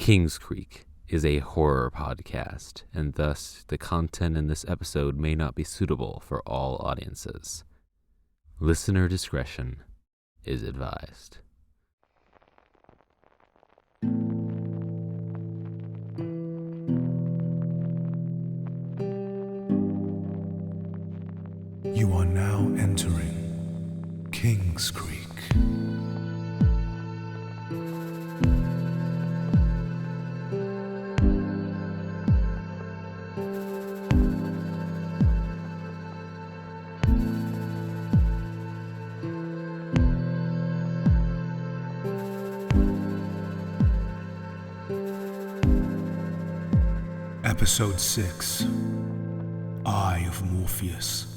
Kingscreek is a horror podcast, and thus the content in this episode may not be suitable for all audiences. Listener discretion is advised. You are now entering Kingscreek. Episode 6, Eye of Morpheus.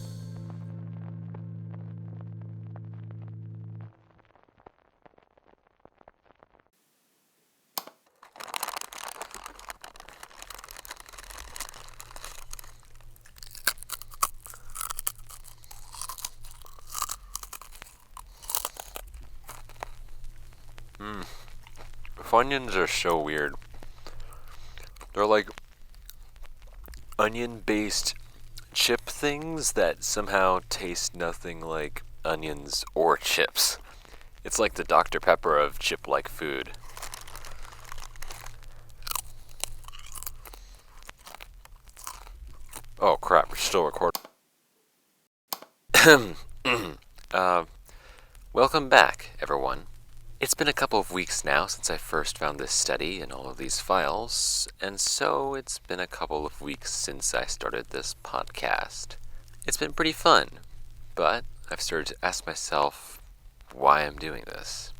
Funyuns are so weird. They're like onion-based chip things that somehow taste nothing like onions or chips. It's like the Dr. Pepper of chip-like food. Oh crap, we're still recording. Welcome back, everyone. It's been a couple of weeks now since I first found this study and all of these files, and so it's been a couple of weeks since I started this podcast. It's been pretty fun, but I've started to ask myself why I'm doing this.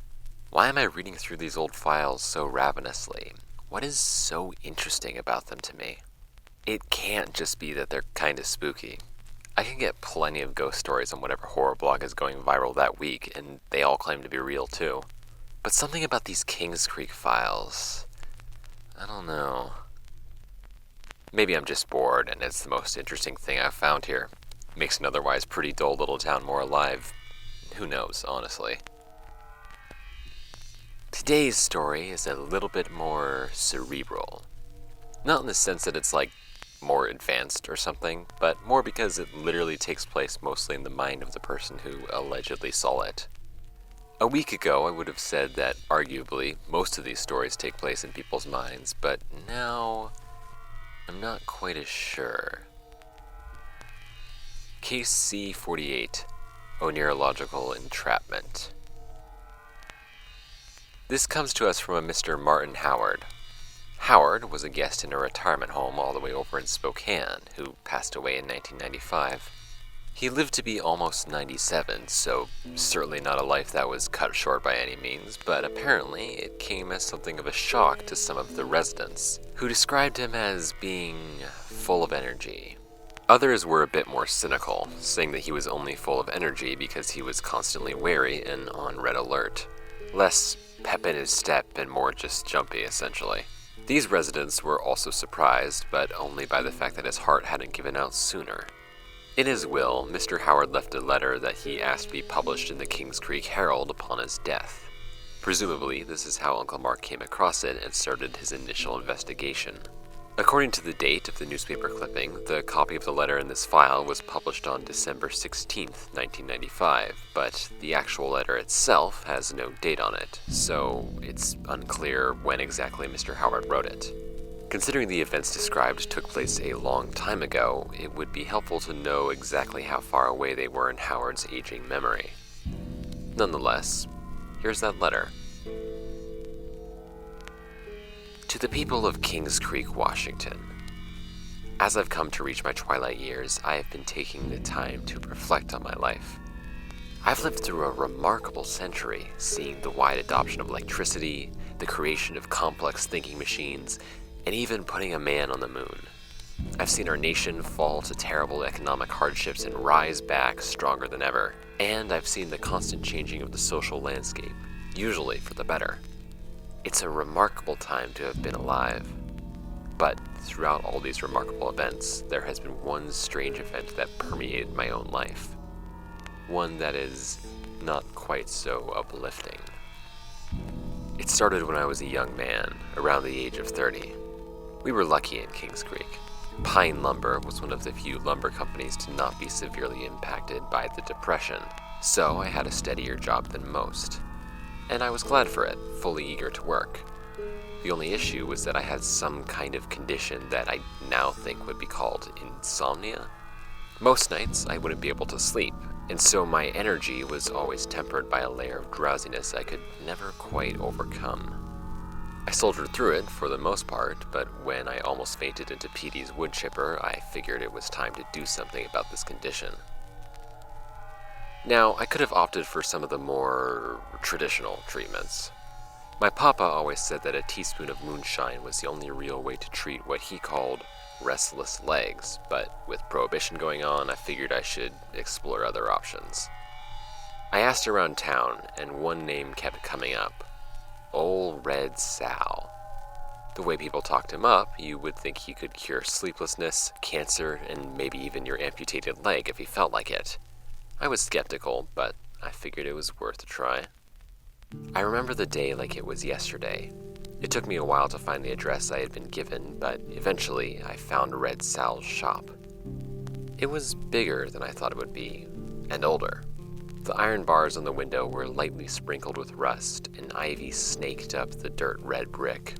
Why am I reading through these old files so ravenously? What is so interesting about them to me? It can't just be that they're kinda spooky. I can get plenty of ghost stories on whatever horror blog is going viral that week, and they all claim to be real too. But something about these Kingscreek files, I don't know. Maybe I'm just bored and it's the most interesting thing I've found here. Makes an otherwise pretty dull little town more alive. Who knows, honestly. Today's story is a little bit more cerebral. Not in the sense that it's like more advanced or something, but more because it literally takes place mostly in the mind of the person who allegedly saw it. A week ago, I would have said that, arguably, most of these stories take place in people's minds, but now I'm not quite as sure. Case C-48, Onierlogical Entrapment. This comes to us from a Mr. Martin Howard. Howard was a guest in a retirement home all the way over in Spokane, who passed away in 1995. He lived to be almost 97, so certainly not a life that was cut short by any means, but apparently it came as something of a shock to some of the residents, who described him as being full of energy. Others were a bit more cynical, saying that he was only full of energy because he was constantly wary and on red alert. Less pep in his step and more just jumpy, essentially. These residents were also surprised, but only by the fact that his heart hadn't given out sooner. In his will, Mr. Howard left a letter that he asked to be published in the Kingscreek Herald upon his death. Presumably, this is how Uncle Mark came across it and started his initial investigation. According to the date of the newspaper clipping, the copy of the letter in this file was published on December 16th, 1995, but the actual letter itself has no date on it, so it's unclear when exactly Mr. Howard wrote it. Considering the events described took place a long time ago, it would be helpful to know exactly how far away they were in Howard's aging memory. Nonetheless, here's that letter. To the people of Kingscreek, Washington. As I've come to reach my twilight years, I have been taking the time to reflect on my life. I've lived through a remarkable century, seeing the wide adoption of electricity, the creation of complex thinking machines, and even putting a man on the moon. I've seen our nation fall to terrible economic hardships and rise back stronger than ever. And I've seen the constant changing of the social landscape, usually for the better. It's a remarkable time to have been alive. But throughout all these remarkable events, there has been one strange event that permeated my own life. One that is not quite so uplifting. It started when I was a young man, around the age of 30. We were lucky in Kingscreek. Pine Lumber was one of the few lumber companies to not be severely impacted by the Depression, so I had a steadier job than most. And I was glad for it, fully eager to work. The only issue was that I had some kind of condition that I now think would be called insomnia. Most nights, I wouldn't be able to sleep, and so my energy was always tempered by a layer of drowsiness I could never quite overcome. I soldiered through it for the most part, but when I almost fainted into Petey's wood chipper, I figured it was time to do something about this condition. Now, I could have opted for some of the more traditional treatments. My papa always said that a teaspoon of moonshine was the only real way to treat what he called restless legs, but with prohibition going on, I figured I should explore other options. I asked around town, and one name kept coming up: Old Red Sal. The way people talked him up, you would think he could cure sleeplessness, cancer, and maybe even your amputated leg if he felt like it. I was skeptical, but I figured it was worth a try. I remember the day like it was yesterday. It took me a while to find the address I had been given, but eventually I found Red Sal's shop. It was bigger than I thought it would be, and older. The iron bars on the window were lightly sprinkled with rust, and ivy snaked up the dirt red brick.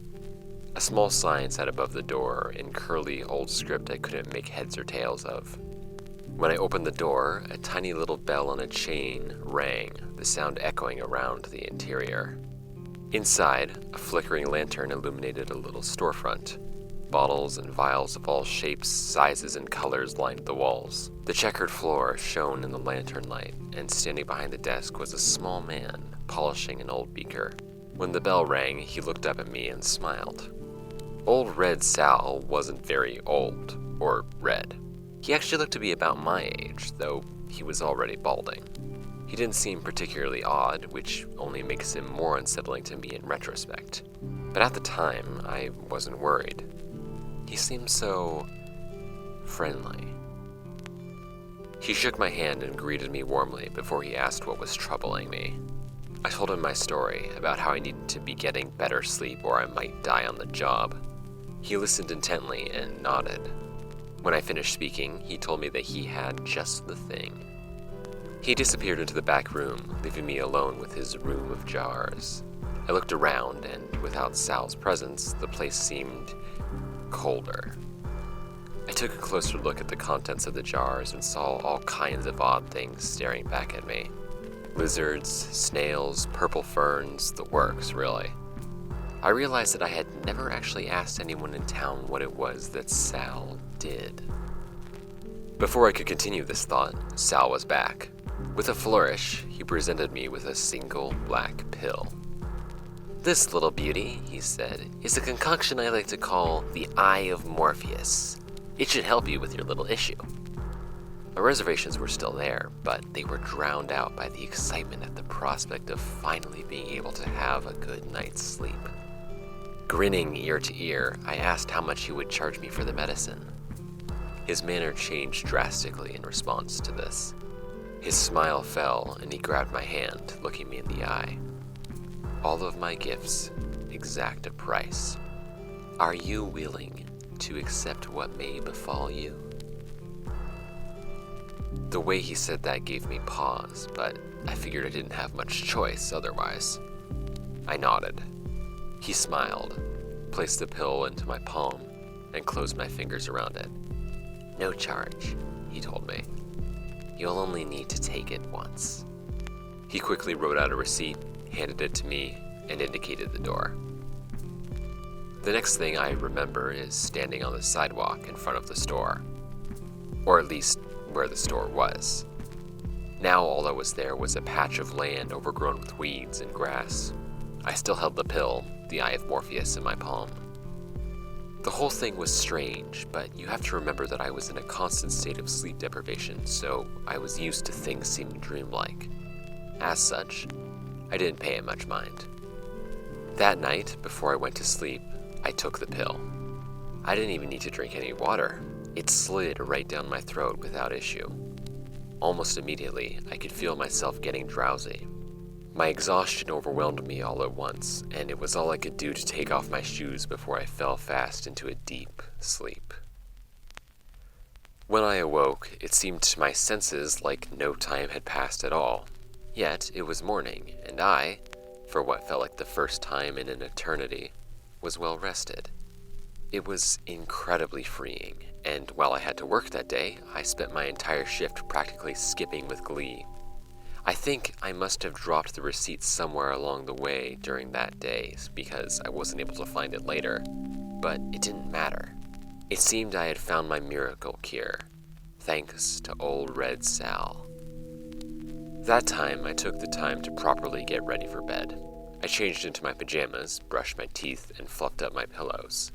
A small sign sat above the door in curly old script I couldn't make heads or tails of. When I opened the door, a tiny little bell on a chain rang, the sound echoing around the interior. Inside, a flickering lantern illuminated a little storefront. Bottles and vials of all shapes, sizes, and colors lined the walls. The checkered floor shone in the lantern light, and standing behind the desk was a small man, polishing an old beaker. When the bell rang, he looked up at me and smiled. Old Red Sal wasn't very old, or red. He actually looked to be about my age, though he was already balding. He didn't seem particularly odd, which only makes him more unsettling to me in retrospect. But at the time, I wasn't worried. He seemed so friendly. He shook my hand and greeted me warmly before he asked what was troubling me. I told him my story about how I needed to be getting better sleep or I might die on the job. He listened intently and nodded. When I finished speaking, he told me that he had just the thing. He disappeared into the back room, leaving me alone with his room of jars. I looked around, and without Sal's presence, the place seemed colder. I took a closer look at the contents of the jars and saw all kinds of odd things staring back at me. Lizards, snails, purple ferns, the works, really. I realized that I had never actually asked anyone in town what it was that Sal did. Before I could continue this thought, Sal was back. With a flourish, he presented me with a single black pill. "This little beauty," he said, "is a concoction I like to call the Eye of Morpheus. It should help you with your little issue." My reservations were still there, but they were drowned out by the excitement at the prospect of finally being able to have a good night's sleep. Grinning ear to ear, I asked how much he would charge me for the medicine. His manner changed drastically in response to this. His smile fell, and he grabbed my hand, looking me in the eye. "All of my gifts exact a price. Are you willing to accept what may befall you?" The way he said that gave me pause, but I figured I didn't have much choice otherwise. I nodded. He smiled, placed the pill into my palm, and closed my fingers around it. "No charge," he told me. "You'll only need to take it once." He quickly wrote out a receipt, handed it to me, and indicated the door. The next thing I remember is standing on the sidewalk in front of the store. Or at least where the store was. Now all that was there was a patch of land overgrown with weeds and grass. I still held the pill, the Eye of Morpheus, in my palm. The whole thing was strange, but you have to remember that I was in a constant state of sleep deprivation, so I was used to things seeming dreamlike. As such, I didn't pay it much mind. That night, before I went to sleep, I took the pill. I didn't even need to drink any water. It slid right down my throat without issue. Almost immediately, I could feel myself getting drowsy. My exhaustion overwhelmed me all at once, and it was all I could do to take off my shoes before I fell fast into a deep sleep. When I awoke, it seemed to my senses like no time had passed at all. Yet it was morning, and I, for what felt like the first time in an eternity, was well rested. It was incredibly freeing, and while I had to work that day, I spent my entire shift practically skipping with glee. I think I must have dropped the receipt somewhere along the way during that day because I wasn't able to find it later, but it didn't matter. It seemed I had found my miracle cure, thanks to old Red Sal. That time, I took the time to properly get ready for bed. I changed into my pajamas, brushed my teeth, and fluffed up my pillows.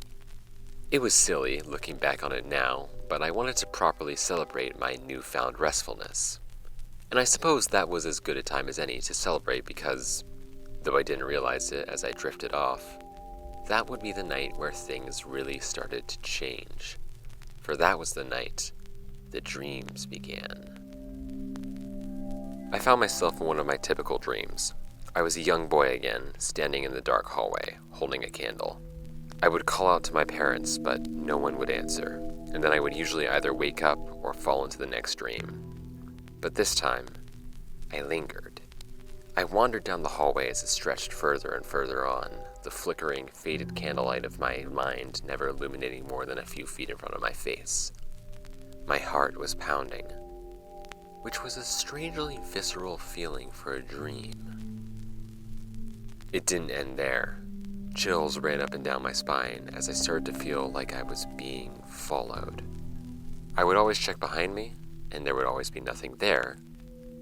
It was silly looking back on it now, but I wanted to properly celebrate my newfound restfulness. And I suppose that was as good a time as any to celebrate because, though I didn't realize it as I drifted off, that would be the night where things really started to change. For that was the night the dreams began. I found myself in one of my typical dreams. I was a young boy again, standing in the dark hallway, holding a candle. I would call out to my parents, but no one would answer, and then I would usually either wake up or fall into the next dream. But this time, I lingered. I wandered down the hallway as it stretched further and further on, the flickering, faded candlelight of my mind never illuminating more than a few feet in front of my face. My heart was pounding, which was a strangely visceral feeling for a dream. It didn't end there. Chills ran up and down my spine as I started to feel like I was being followed. I would always check behind me, and there would always be nothing there,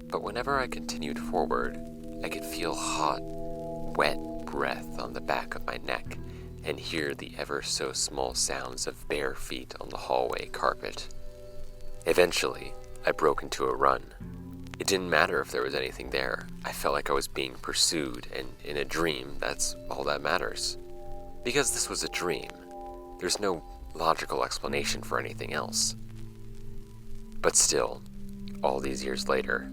but whenever I continued forward, I could feel hot, wet breath on the back of my neck and hear the ever so small sounds of bare feet on the hallway carpet. Eventually, I broke into a run. It didn't matter if there was anything there. I felt like I was being pursued, and in a dream, that's all that matters. Because this was a dream, there's no logical explanation for anything else. But still, all these years later,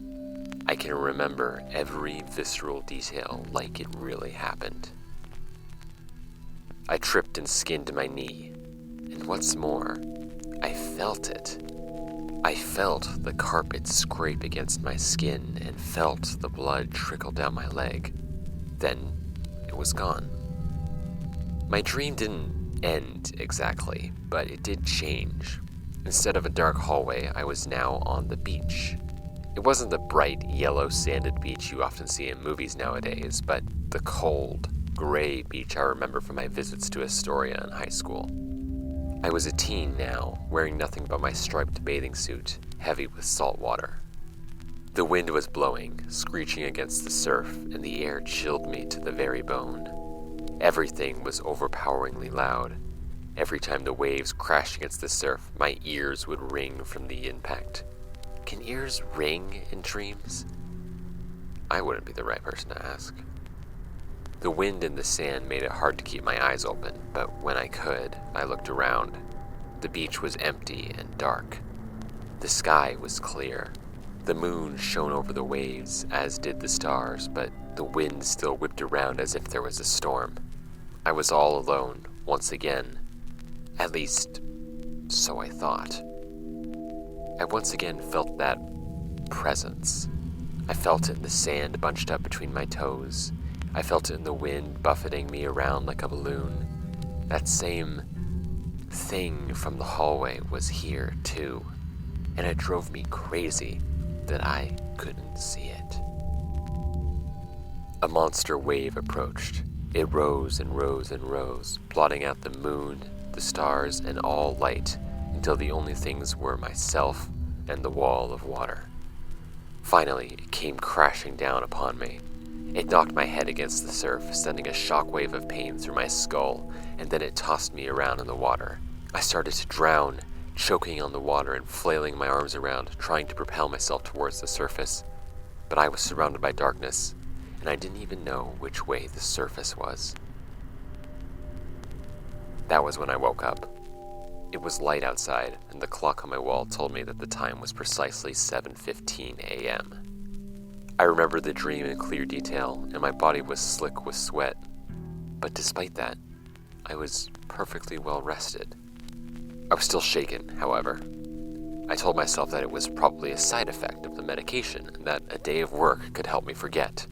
I can remember every visceral detail like it really happened. I tripped and skinned my knee, and what's more, I felt it. I felt the carpet scrape against my skin and felt the blood trickle down my leg. Then it was gone. My dream didn't end exactly, but it did change. Instead of a dark hallway, I was now on the beach. It wasn't the bright, yellow, sanded beach you often see in movies nowadays, but the cold, gray beach I remember from my visits to Astoria in high school. I was a teen now, wearing nothing but my striped bathing suit, heavy with salt water. The wind was blowing, screeching against the surf, and the air chilled me to the very bone. Everything was overpoweringly loud. Every time the waves crashed against the surf, my ears would ring from the impact. Can ears ring in dreams? I wouldn't be the right person to ask. The wind and the sand made it hard to keep my eyes open, but when I could, I looked around. The beach was empty and dark. The sky was clear. The moon shone over the waves, as did the stars, but the wind still whipped around as if there was a storm. I was all alone, once again. At least, so I thought. I once again felt that presence. I felt it in the sand bunched up between my toes. I felt it in the wind buffeting me around like a balloon. That same thing from the hallway was here, too, and it drove me crazy that I couldn't see it. A monster wave approached. It rose and rose and rose, blotting out the moon, the stars, and all light, until the only things were myself and the wall of water. Finally, it came crashing down upon me. It knocked my head against the surf, sending a shockwave of pain through my skull, and then it tossed me around in the water. I started to drown, choking on the water and flailing my arms around, trying to propel myself towards the surface. But I was surrounded by darkness, and I didn't even know which way the surface was. That was when I woke up. It was light outside, and the clock on my wall told me that the time was precisely 7:15 a.m. I remember the dream in clear detail, and my body was slick with sweat. But despite that, I was perfectly well rested. I was still shaken, however. I told myself that it was probably a side effect of the medication and that a day of work could help me forget.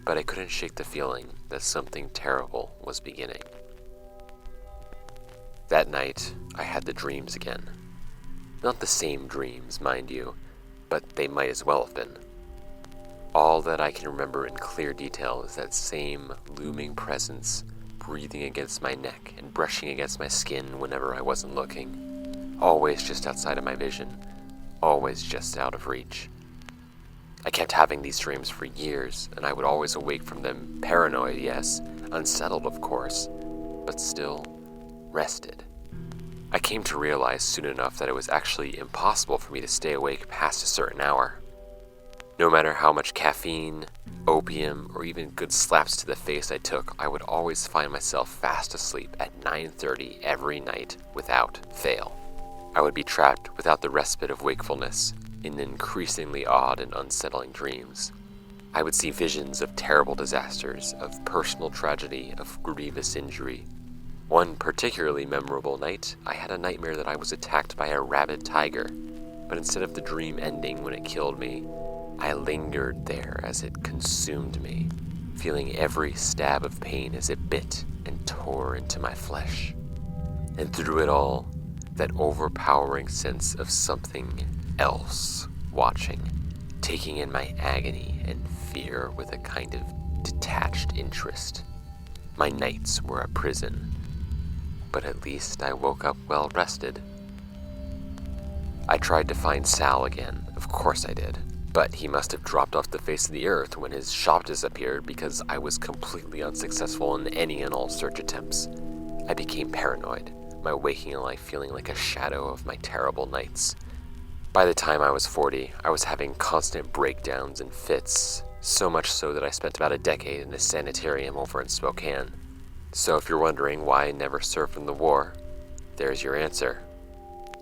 But I couldn't shake the feeling that something terrible was beginning. That night, I had the dreams again. Not the same dreams, mind you, but they might as well have been. All that I can remember in clear detail is that same looming presence breathing against my neck and brushing against my skin whenever I wasn't looking. Always just outside of my vision, always just out of reach. I kept having these dreams for years, and I would always awake from them paranoid, yes, unsettled of course, but still rested. I came to realize soon enough that it was actually impossible for me to stay awake past a certain hour. No matter how much caffeine, opium, or even good slaps to the face I took, I would always find myself fast asleep at 9:30 every night without fail. I would be trapped without the respite of wakefulness in increasingly odd and unsettling dreams. I would see visions of terrible disasters, of personal tragedy, of grievous injury. One particularly memorable night, I had a nightmare that I was attacked by a rabid tiger, but instead of the dream ending when it killed me, I lingered there as it consumed me, feeling every stab of pain as it bit and tore into my flesh. And through it all, that overpowering sense of something else watching, taking in my agony and fear with a kind of detached interest. My nights were a prison, but at least I woke up well rested. I tried to find Sal again, of course I did, but he must have dropped off the face of the earth when his shop disappeared because I was completely unsuccessful in any and all search attempts. I became paranoid, my waking life feeling like a shadow of my terrible nights. By the time I was 40, I was having constant breakdowns and fits, so much so that I spent about a decade in a sanitarium over in Spokane. So if you're wondering why I never served in the war, there's your answer.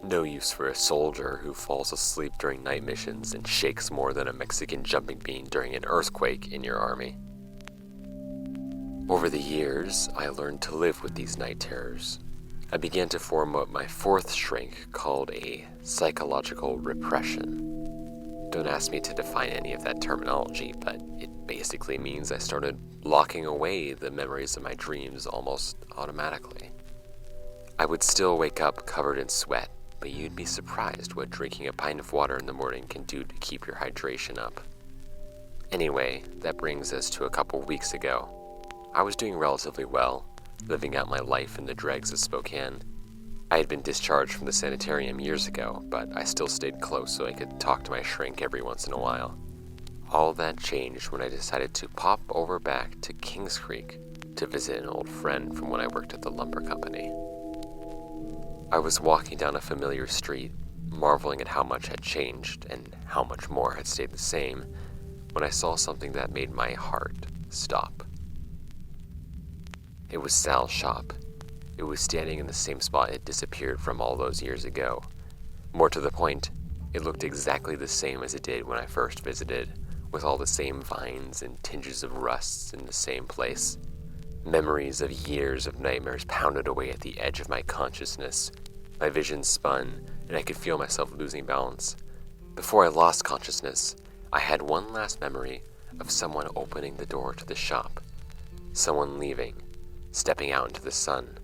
No use for a soldier who falls asleep during night missions and shakes more than a Mexican jumping bean during an earthquake in your army. Over the years, I learned to live with these night terrors. I began to form what my fourth shrink called a psychological repression. Don't ask me to define any of that terminology, but it basically means I started locking away the memories of my dreams almost automatically. I would still wake up covered in sweat, but you'd be surprised what drinking a pint of water in the morning can do to keep your hydration up. Anyway, that brings us to a couple weeks ago. I was doing relatively well, living out my life in the dregs of Spokane. I had been discharged from the sanitarium years ago, but I still stayed close so I could talk to my shrink every once in a while. All that changed when I decided to pop over back to Kingscreek to visit an old friend from when I worked at the lumber company. I was walking down a familiar street, marveling at how much had changed and how much more had stayed the same, when I saw something that made my heart stop. It was Sal's shop. It was standing in the same spot it disappeared from all those years ago. More to the point, it looked exactly the same as it did when I first visited, with all the same vines and tinges of rusts in the same place. Memories of years of nightmares pounded away at the edge of my consciousness. My vision spun, and I could feel myself losing balance. Before I lost consciousness, I had one last memory of someone opening the door to the shop. Someone leaving, stepping out into the sun.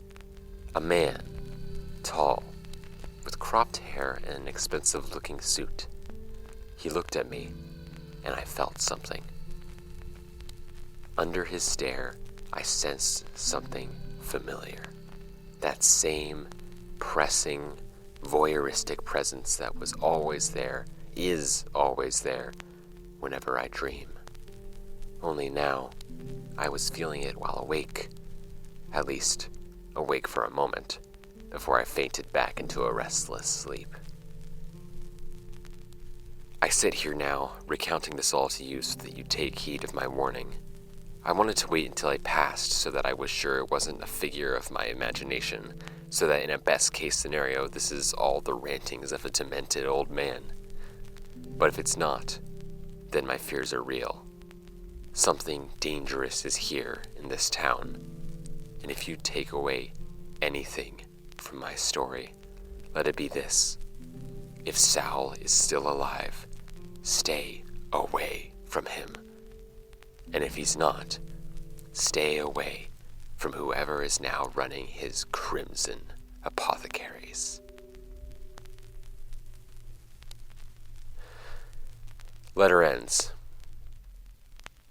A man, tall, with cropped hair and an expensive-looking suit. He looked at me, and I felt something. Under his stare, I sensed something familiar. That same pressing, voyeuristic presence that was always there, is always there, whenever I dream. Only now, I was feeling it while awake. At least, awake for a moment, before I fainted back into a restless sleep. I sit here now, recounting this all to you so that you take heed of my warning. I wanted to wait until I passed so that I was sure it wasn't a figure of my imagination, so that in a best-case scenario, this is all the rantings of a demented old man. But if it's not, then my fears are real. Something dangerous is here in this town, and if you take away anything from my story, let it be this. If Sal is still alive, stay away from him. And if he's not, stay away from whoever is now running his crimson apothecaries. Letter ends.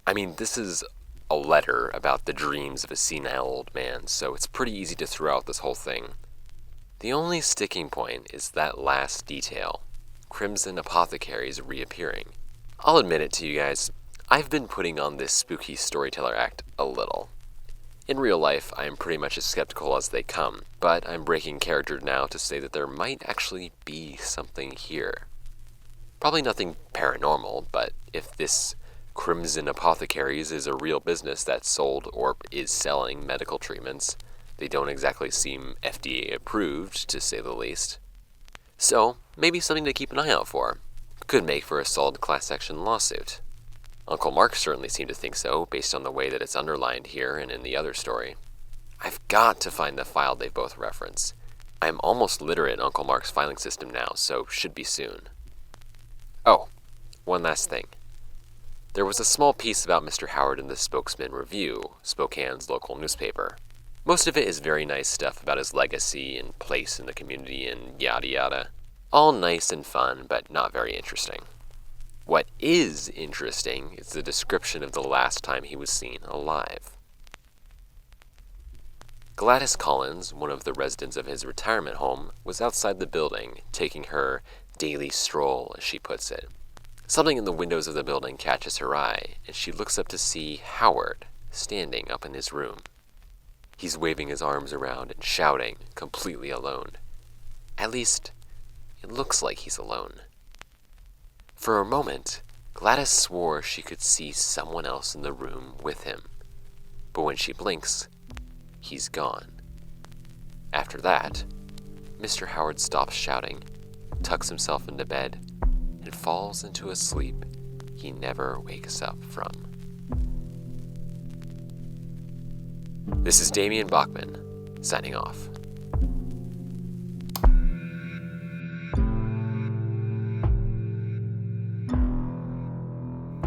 I mean, this is a letter about the dreams of a senile old man, so it's pretty easy to throw out this whole thing. The only sticking point is that last detail, crimson apothecaries reappearing. I'll admit it to you guys, I've been putting on this spooky storyteller act a little. In real life, I'm pretty much as skeptical as they come, but I'm breaking character now to say that there might actually be something here. Probably nothing paranormal, but if this Crimson Apothecaries is a real business that sold or is selling medical treatments, they don't exactly seem FDA approved, to say the least. So, maybe something to keep an eye out for. Could make for a solid class action lawsuit. Uncle Mark certainly seemed to think so, based on the way that it's underlined here and in the other story. I've got to find the file they both reference. I'm almost literate in Uncle Mark's filing system now, so should be soon. Oh, one last thing. There was a small piece about Mr. Howard in the Spokesman Review, Spokane's local newspaper. Most of it is very nice stuff about his legacy and place in the community and yada yada. All nice and fun, but not very interesting. What is interesting is the description of the last time he was seen alive. Gladys Collins, one of the residents of his retirement home, was outside the building, taking her daily stroll, as she puts it. Something in the windows of the building catches her eye, and she looks up to see Howard standing up in his room. He's waving his arms around and shouting, completely alone. At least, it looks like he's alone. For a moment, Gladys swore she could see someone else in the room with him, but when she blinks, he's gone. After that, Mr. Howard stops shouting, tucks himself into bed, and falls into a sleep he never wakes up from. This is Damien Bachman, signing off.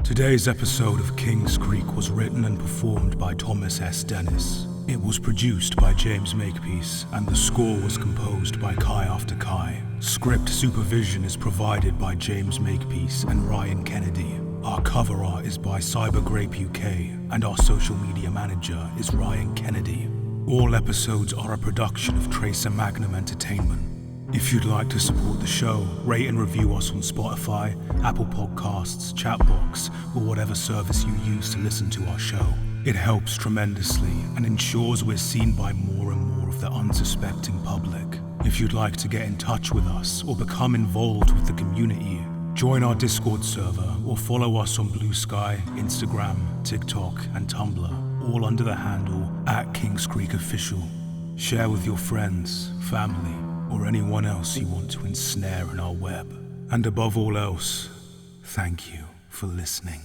Today's episode of Kingscreek was written and performed by Thomas S. Dennis. It was produced by James Makepeace, and the score was composed by Kai After Kai. Script supervision is provided by James Makepeace and Ryan Kennedy. Our cover art is by CyberGrapeUK, and our social media manager is Ryan Kennedy. All episodes are a production of Tracer Magnum Entertainment. If you'd like to support the show, rate and review us on Spotify, Apple Podcasts, Chatbox, or whatever service you use to listen to our show. It helps tremendously and ensures we're seen by more and more of the unsuspecting public. If you'd like to get in touch with us or become involved with the community, join our Discord server or follow us on Blue Sky, Instagram, TikTok, and Tumblr, all under the handle @KingscreekOfficial. Share with your friends, family, or anyone else you want to ensnare in our web. And above all else, thank you for listening.